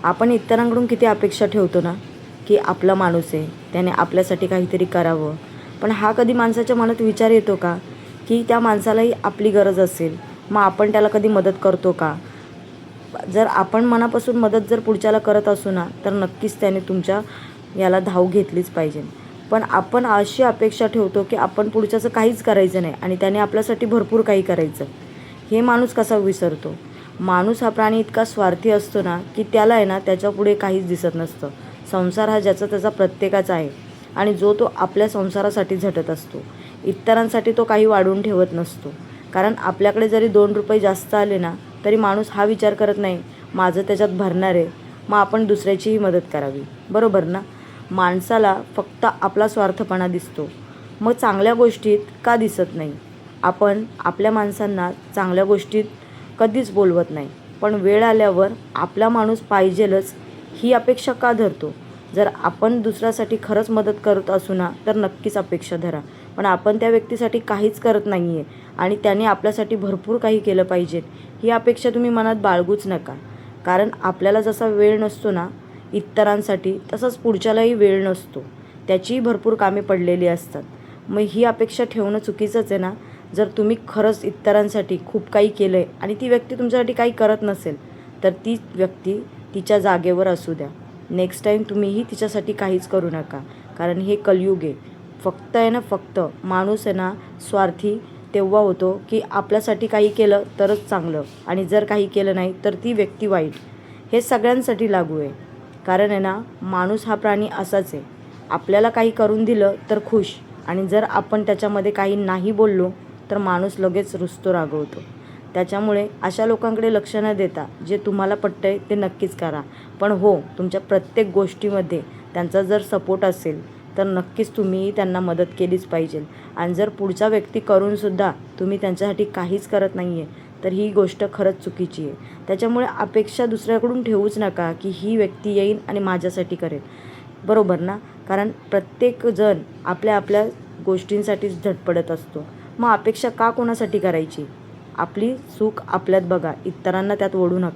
आपण इतरांकडून किती अपेक्षा ठेवतो ना, की आपला माणूस आहे, त्याने आपल्यासाठी काहीतरी करावं. पण हा कधी माणसाच्या मनात विचार येतो का, की त्या माणसालाही आपली गरज असेल, मग आपण त्याला कधी मदत करतो का? जर आपण मनापासून मदत जर पुढच्याला करत असू ना, तर नक्कीच त्याने तुमच्या याला धाव घेतलीच पाहिजे. पण आपण अशी अपेक्षा ठेवतो, की आपण पुढच्याचं काहीच करायचं नाही आणि त्याने आपल्यासाठी भरपूर काही करायचं. हे माणूस कसा विसरतो? माणूस हा प्राणी इतका स्वार्थी असतो ना, की त्याला आहे ना त्याच्यापुढे काहीच दिसत नसतं. संसार हा ज्याचा त्याचा प्रत्येकाचा आहे आणि जो तो आपल्या संसारासाठी झटत असतो. इतरांसाठी तो काही वाढवून ठेवत नसतो. कारण आपल्याकडे जरी ₹2 जास्त आले ना, तरी माणूस हा विचार करत नाही, माझं त्याच्यात भरणार आहे, मग आपण दुसऱ्याचीही मदत करावी. बरोबर ना? माणसाला फक्त आपला स्वार्थपणा दिसतो. मग चांगल्या गोष्टीत का दिसत नाही? आपण आपल्या माणसांना चांगल्या गोष्टीत कधीच बोलवत नाही. पण वेळ आल्यावर आपला माणूस पाहिजेलच ही अपेक्षा का धरतो? जर आपण दुसऱ्यासाठी खरंच मदत करत असू ना, तर नक्कीच अपेक्षा धरा. पण आपण त्या व्यक्तीसाठी काहीच करत नाही आहे आणि त्याने आपल्यासाठी भरपूर काही केलं पाहिजे, ही अपेक्षा तुम्ही मनात बाळगूच नका. कारण आपल्याला जसा वेळ नसतो ना इतरांसाठी, तसंच पुढच्यालाही वेळ नसतो. त्याचीही भरपूर कामे पडलेली असतात. मग ही अपेक्षा ठेवणं चुकीचंच आहे ना. जर तुम्ही खरंच इतरांसाठी खूप काही केलं आहे आणि ती व्यक्ती तुमच्यासाठी काही करत नसेल, तर ती व्यक्ती तिच्या जागेवर असू द्या. नेक्स्ट टाईम तुम्हीही तिच्यासाठी काहीच करू नका. कारण हे कलियुग आहे. फक्त आहे ना, फक्त माणूस आहे ना स्वार्थी तेव्हा होतो, की आपल्यासाठी काही केलं तरच चांगलं आणि जर काही केलं नाही तर ती व्यक्ती वाईट. हे सगळ्यांसाठी लागू आहे. कारण आहे ना, माणूस हा प्राणी असाच आहे. आपल्याला काही करून दिलं तर खुश आणि जर आपण त्याच्यामध्ये काही नाही बोललो, तर माणूस लगेच रुसतो, रागवतो. त्याच्यामुळे अशा लोकांकडे लक्ष न देता जे तुम्हाला पटतंय ते नक्कीच करा. पण हो, तुमच्या प्रत्येक गोष्टीमध्ये त्यांचा जर सपोर्ट असेल, तर नक्कीच तुम्हीही त्यांना मदत केलीच पाहिजे. आणि जर पुढचा व्यक्ती करूनसुद्धा तुम्ही त्यांच्यासाठी काहीच करत नाही आहे, तर ही गोष्ट खरंच चुकीची आहे. त्याच्यामुळे अपेक्षा दुसऱ्याकडून ठेवूच नका, की ही व्यक्ती येईल आणि माझ्यासाठी करेल. बरोबर ना? कारण प्रत्येकजण आपल्या आपल्या गोष्टींसाठीच धडपडत असतो. मग अपेक्षा का कोणासाठी करायची? आपली चूक आपल्यात बघा, इतरांना त्यात ओढू नका.